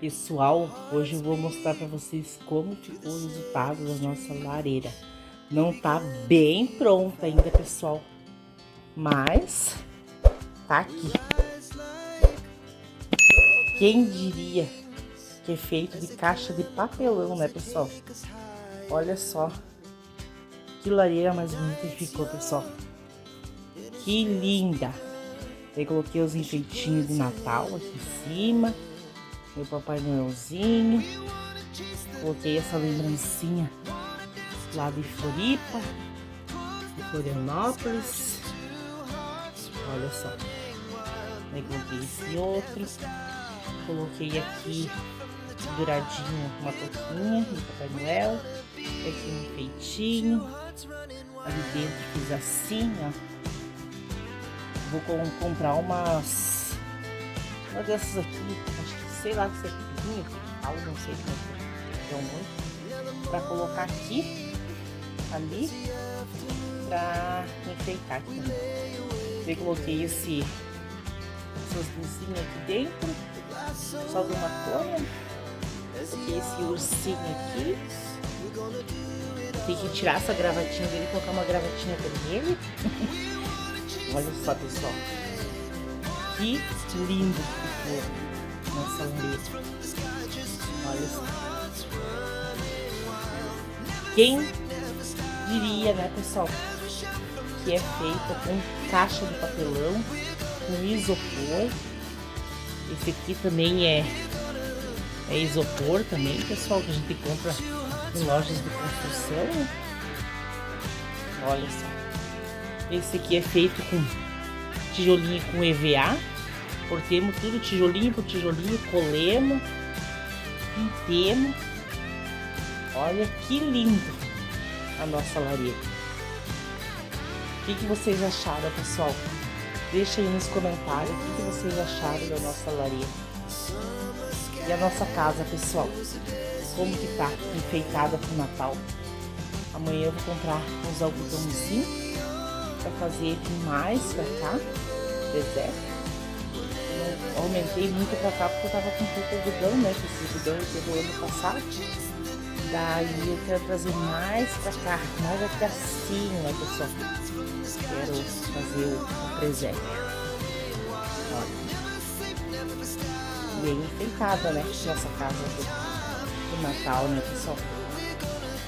Pessoal, hoje eu vou mostrar para vocês como ficou o resultado da nossa lareira. Não tá bem pronta ainda, pessoal, mas tá aqui. Quem diria que é feito de caixa de papelão, né, pessoal? Olha só que lareira mais bonita que ficou, pessoal. Que linda! Eu coloquei os enfeitinhos de Natal aqui em cima. Meu Papai Noelzinho. Coloquei essa lembrancinha lá de Floripa, de Florianópolis. Olha só. Aí coloquei esse outro. Coloquei aqui douradinho uma touquinha do Papai Noel. Aqui um enfeitinho. Ali dentro fiz assim, ó. Vou comprar uma dessas aqui, acho que sei lá se é pequenininho, não sei como é muito, pra colocar aqui, ali, pra enfeitar aqui também. Eu coloquei essas luzinhas aqui dentro, só de uma cor. Coloquei esse ursinho aqui. Tem que tirar essa gravatinha dele e colocar uma gravatinha vermelha. Olha só, pessoal, que lindo que ficou nossa lareira. Olha só. Quem diria, né, pessoal, que é feita com caixa de papelão, com isopor. Esse aqui também é isopor também, pessoal, que a gente compra em lojas de construção. Olha só. Esse aqui é feito com tijolinho com EVA. Cortemos tudo tijolinho por tijolinho, colemos, pintemos. Olha que lindo a nossa lareira. O que vocês acharam, pessoal? Deixa aí nos comentários o que vocês acharam da nossa lareira. E a nossa casa, pessoal, como que tá enfeitada pro Natal. Amanhã eu vou comprar uns algodãozinhos para fazer mais pra cá, deserto. Eu aumentei muito pra cá porque eu tava com pouco algodão, né? Esse algodão que eu do ano passado. Daí eu quero trazer mais pra cá, mais aqui assim, né, pessoal? Quero fazer o presépio. Olha. Bem enfeitada, né? Nossa casa do Natal, né, pessoal?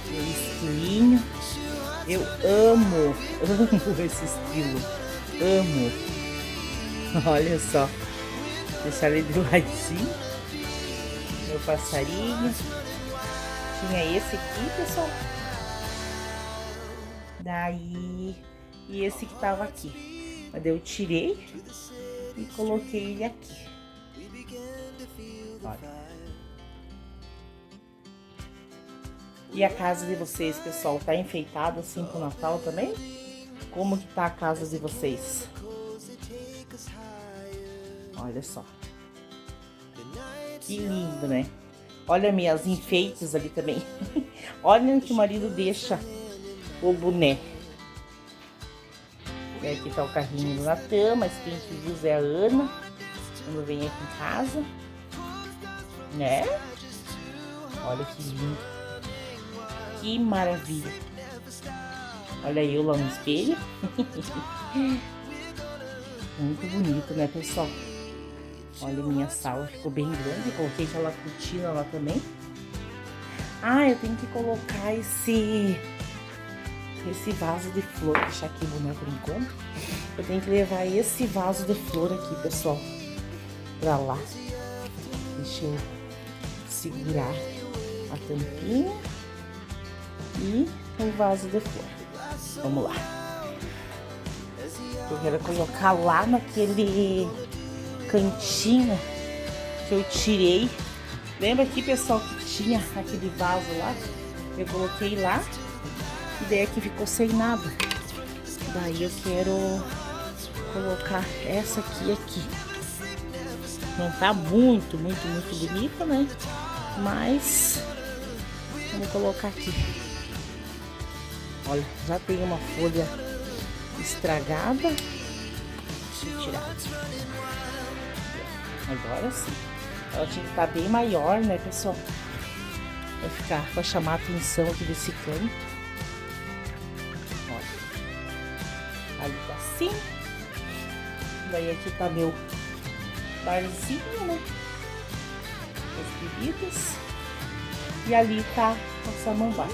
O estilinho. Eu amo esse estilo, amo. Olha só, deixar ele de ladinho, meu passarinho. Tinha esse aqui, pessoal. Daí, e esse que tava aqui. Mas eu tirei e coloquei ele aqui. Olha. E a casa de vocês, pessoal, tá enfeitada assim pro Natal também? Como que tá a casa de vocês? Olha só. Que lindo, né? Olha minhas enfeites ali também. Olha onde o marido deixa o boné. E aqui tá o carrinho do Natan, mas quem que usa é a Ana, quando vem aqui em casa. Né? Olha que lindo. Que maravilha! Olha eu lá no espelho. Muito bonito, né, pessoal? Olha, minha sala ficou bem grande. Coloquei aquela cortina lá também. Ah, eu tenho que colocar esse vaso de flor. Deixar aqui o boneco por enquanto. Eu tenho que levar esse vaso de flor aqui, pessoal, pra lá. Deixa eu segurar a tampinha. E um vaso de flor. Vamos lá. Eu quero colocar lá naquele cantinho que eu tirei. Lembra aqui, pessoal, que tinha aquele vaso lá? Eu coloquei lá. E daí aqui ficou sem nada. Daí eu quero colocar essa aqui. Não tá muito bonita, né? Mas vamos colocar aqui. Olha, já tem uma folha estragada. Deixa eu tirar. Agora sim. Ela tinha que estar bem maior, né, pessoal? Pra chamar a atenção aqui desse canto. Olha. Ali tá assim. Daí aqui tá meu barzinho, né? As bebidas. E ali tá a samambaia.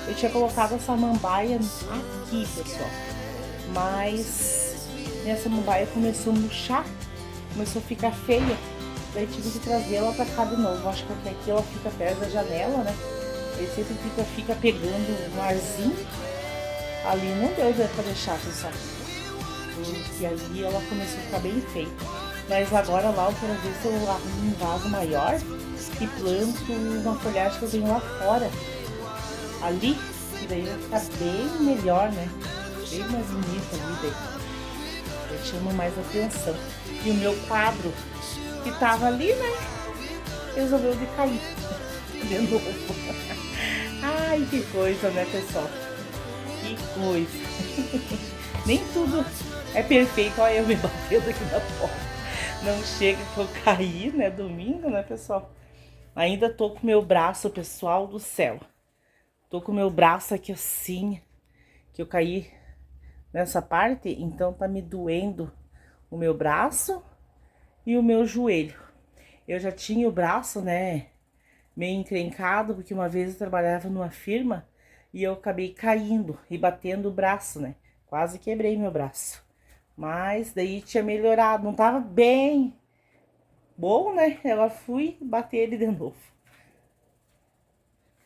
Eu tinha colocado a samambaia aqui, pessoal. Mas minha samambaia começou a murchar. Começou a ficar feia. Daí tive que trazer ela pra cá de novo. Acho que aqui ela fica perto da janela, né? Ele sempre fica pegando um arzinho. Ali não deu pra deixar, pessoal. Porque ali ela começou a ficar bem feia. Mas agora lá eu quero ver se eu arrumo um vaso maior e planto uma folhagem que eu tenho lá fora. Ali, que daí vai ficar bem melhor, né? Bem mais bonito ali daí. Eu chamo mais atenção. E o meu quadro que tava ali, né? Resolveu de cair de novo. Ai, que coisa, né, pessoal? Que coisa. Nem tudo é perfeito. Olha eu me batendo aqui na porta. Não chega que eu caí, né? Domingo, né, pessoal? Ainda tô com o meu braço, pessoal do céu. Tô com o meu braço aqui assim, que eu caí nessa parte, então tá me doendo o meu braço e o meu joelho. Eu já tinha o braço, né, meio encrencado, porque uma vez eu trabalhava numa firma e eu acabei caindo e batendo o braço, né? Quase quebrei meu braço. Mas daí tinha melhorado, não tava bem bom, né? Ela fui bater ele de novo.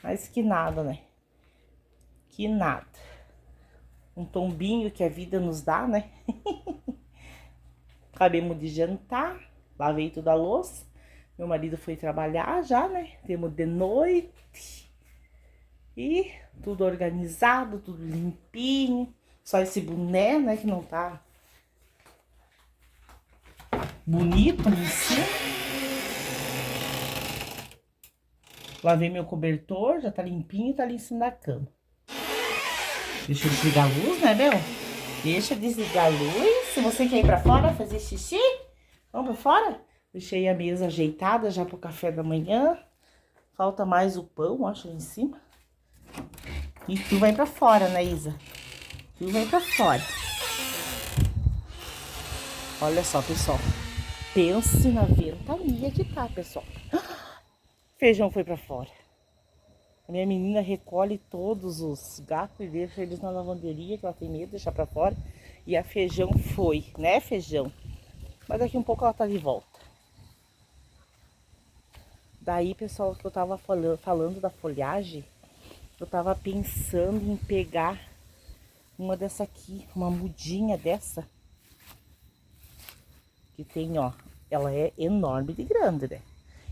Mas que nada, né? Que nada. Um tombinho que a vida nos dá, né? Acabamos de jantar, lavei toda a louça. Meu marido foi trabalhar já, né? Temos de noite. E tudo organizado, tudo limpinho. Só esse boné, né, que não tá bonito em cima. Lavei meu cobertor, já tá limpinho, tá ali em cima da cama. Deixa eu desligar a luz, né, Bel? Deixa eu desligar a luz. Se você quer ir pra fora fazer xixi, vamos pra fora? Deixei a mesa ajeitada já pro café da manhã. Falta mais o pão, acho, lá em cima. E tu vai pra fora, né, Isa? Tu vai pra fora. Olha só, pessoal. Pense na ventania que tá, pessoal. Feijão foi pra fora. A minha menina recolhe todos os gatos e deixa eles na lavanderia, que ela tem medo de deixar pra fora. E a Feijão foi, né, Feijão? Mas daqui um pouco ela tá de volta. Daí, pessoal, que eu tava falando da folhagem, eu tava pensando em pegar uma dessa aqui, uma mudinha dessa. Que tem, ó, ela é enorme de grande, né?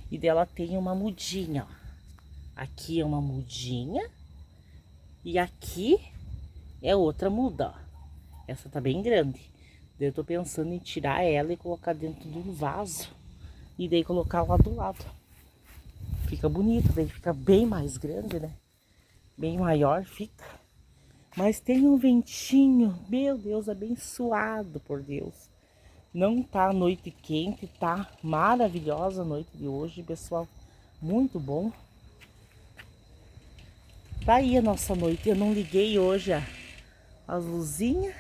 E dela tem uma mudinha, ó. Aqui é uma mudinha e aqui é outra muda, ó. Essa tá bem grande. Daí eu tô pensando em tirar ela e colocar dentro de um vaso e daí colocar lá do lado. Fica bonito, daí fica bem mais grande, né? Bem maior fica. Mas tem um ventinho, meu Deus, abençoado por Deus. Não tá noite quente, tá maravilhosa a noite de hoje, pessoal. Muito bom. Tá aí a nossa noite. Eu não liguei hoje as luzinhas.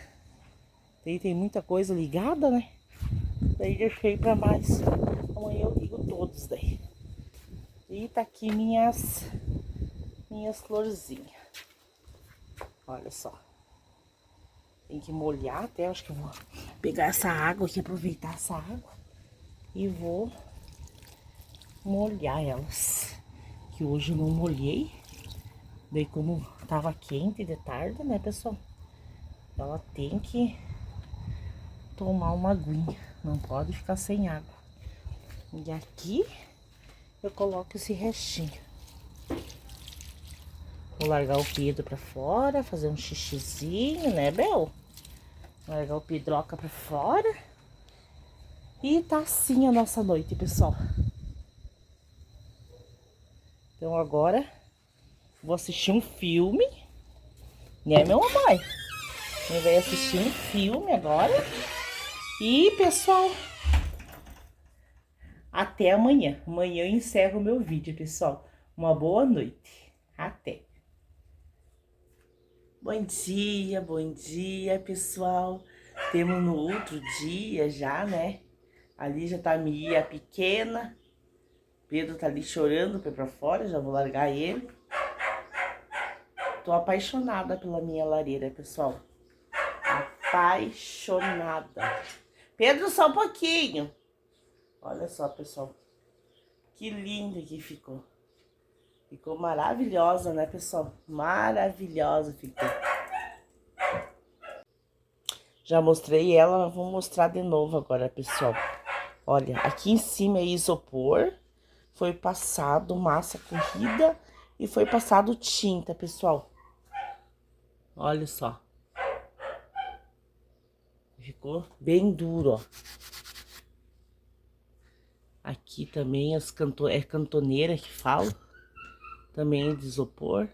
Tem muita coisa ligada, né? Daí deixei pra mais. Amanhã eu ligo todos daí. E tá aqui minhas florzinhas. Olha só. Tem que molhar até, acho que eu vou pegar essa água aqui, aproveitar essa água. E vou molhar elas. Que hoje eu não molhei. Daí como tava quente de tarde, né, pessoal? Ela tem que tomar uma aguinha. Não pode ficar sem água. E aqui eu coloco esse restinho. Vou largar o Pedro pra fora, fazer um xixizinho, né, Bel? Largar o Pedroca pra fora. E tá assim a nossa noite, pessoal. Então agora vou assistir um filme, né, meu amor? Eu vou assistir um filme agora. E, pessoal, Até amanhã. Amanhã eu encerro o meu vídeo, pessoal. Uma boa noite. Até. Bom dia, pessoal. Temos no outro dia já, né? Ali já tá a Mia pequena. Pedro tá ali chorando, pé pra fora, já vou largar ele. Tô apaixonada pela minha lareira, pessoal. Apaixonada. Pedro, só um pouquinho. Olha só, pessoal. Que linda que ficou. Ficou maravilhosa, né, pessoal? Maravilhosa ficou. Já mostrei ela, mas vou mostrar de novo agora, pessoal. Olha, aqui em cima é isopor. Foi passado massa corrida e foi passado tinta, pessoal. Olha só. Ficou bem duro, ó. Aqui também é cantoneira que fala. Também é de isopor.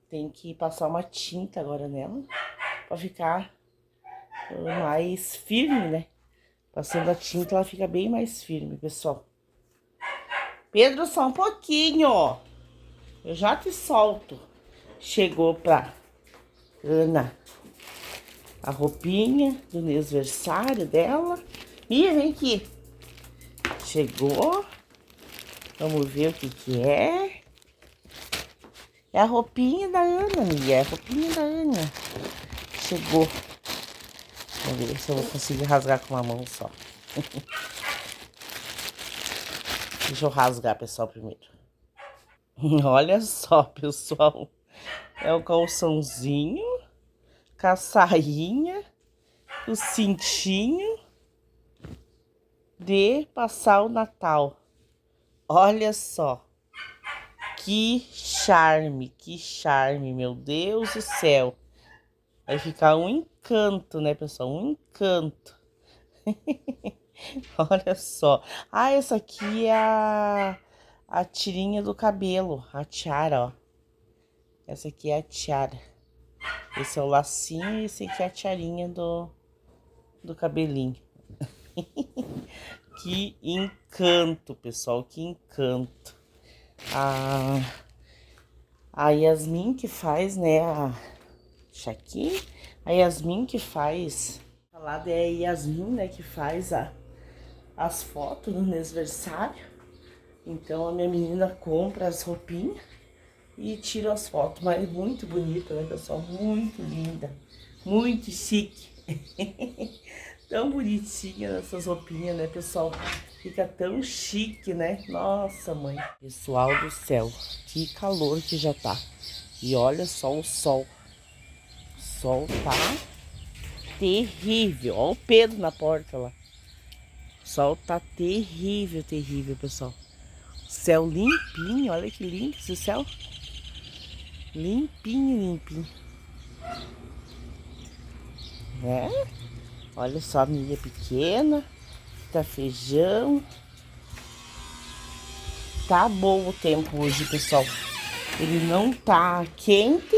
Tem que passar uma tinta agora nela. Pra ficar mais firme, né? Passando a tinta, ela fica bem mais firme, pessoal. Pedro, só um pouquinho. Eu já te solto. Chegou pra Ana a roupinha do aniversário dela. Mia, vem aqui. Chegou. Vamos ver o que que é. É a roupinha da Ana, Mia. É a roupinha da Ana. Chegou. Vamos ver se eu vou conseguir rasgar com uma mão só. Deixa eu rasgar, pessoal, primeiro. Olha só, pessoal. É o calçãozinho, com a sainha, o cintinho de passar o Natal. Olha só. Que charme, meu Deus do céu. Vai ficar um encanto, né, pessoal? Um encanto. Olha só. Ah, essa aqui é a tirinha do cabelo, a tiara, ó. Essa aqui é a tiara. Esse é o lacinho e esse aqui é a tiarinha do cabelinho. Que encanto, pessoal, que encanto. A Yasmin que faz, né, deixa aqui. A Yasmin que faz, falada é a Yasmin, né, que faz as fotos no aniversário. Então a minha menina compra as roupinhas e tira as fotos. Mas é muito bonita, né, pessoal? Muito linda, muito chique. Tão bonitinha essas roupinhas, né, pessoal? Fica tão chique, né? Nossa, mãe. Pessoal do céu, que calor que já tá. E olha só o sol. O sol tá terrível. Olha o Pedro na porta lá. O sol tá terrível, terrível, pessoal. O céu limpinho, olha que lindo esse céu. Limpinho, limpinho. É? Olha só a milha pequena. Tá feijão. Tá bom o tempo hoje, pessoal. Ele não tá quente,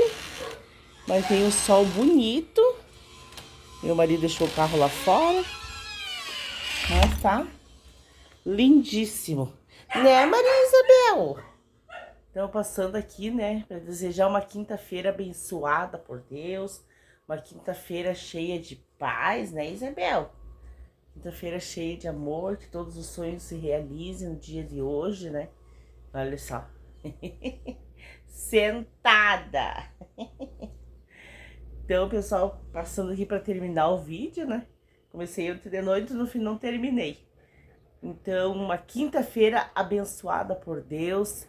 mas tem o sol bonito. Meu marido deixou o carro lá fora. Mas tá lindíssimo. Né, Maria Isabel? Então, passando aqui, né, para desejar uma quinta-feira abençoada por Deus. Uma quinta-feira cheia de paz, né, Isabel? Quinta-feira cheia de amor, que todos os sonhos se realizem no dia de hoje, né? Olha só. Sentada. Então, pessoal, passando aqui para terminar o vídeo, né? Comecei ontem de noite, no fim não terminei. Então, uma quinta-feira abençoada por Deus.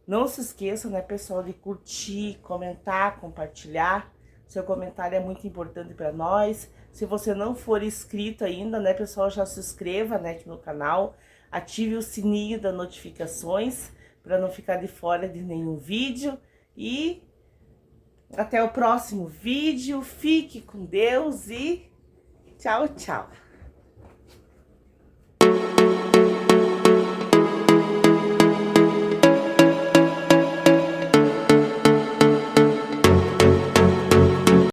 Não se esqueça, né, pessoal, de curtir, comentar, compartilhar. Seu comentário é muito importante para nós. Se você não for inscrito ainda, né, pessoal, já se inscreva, né, aqui no canal. Ative o sininho das notificações para não ficar de fora de nenhum vídeo. E até o próximo vídeo. Fique com Deus e tchau, tchau.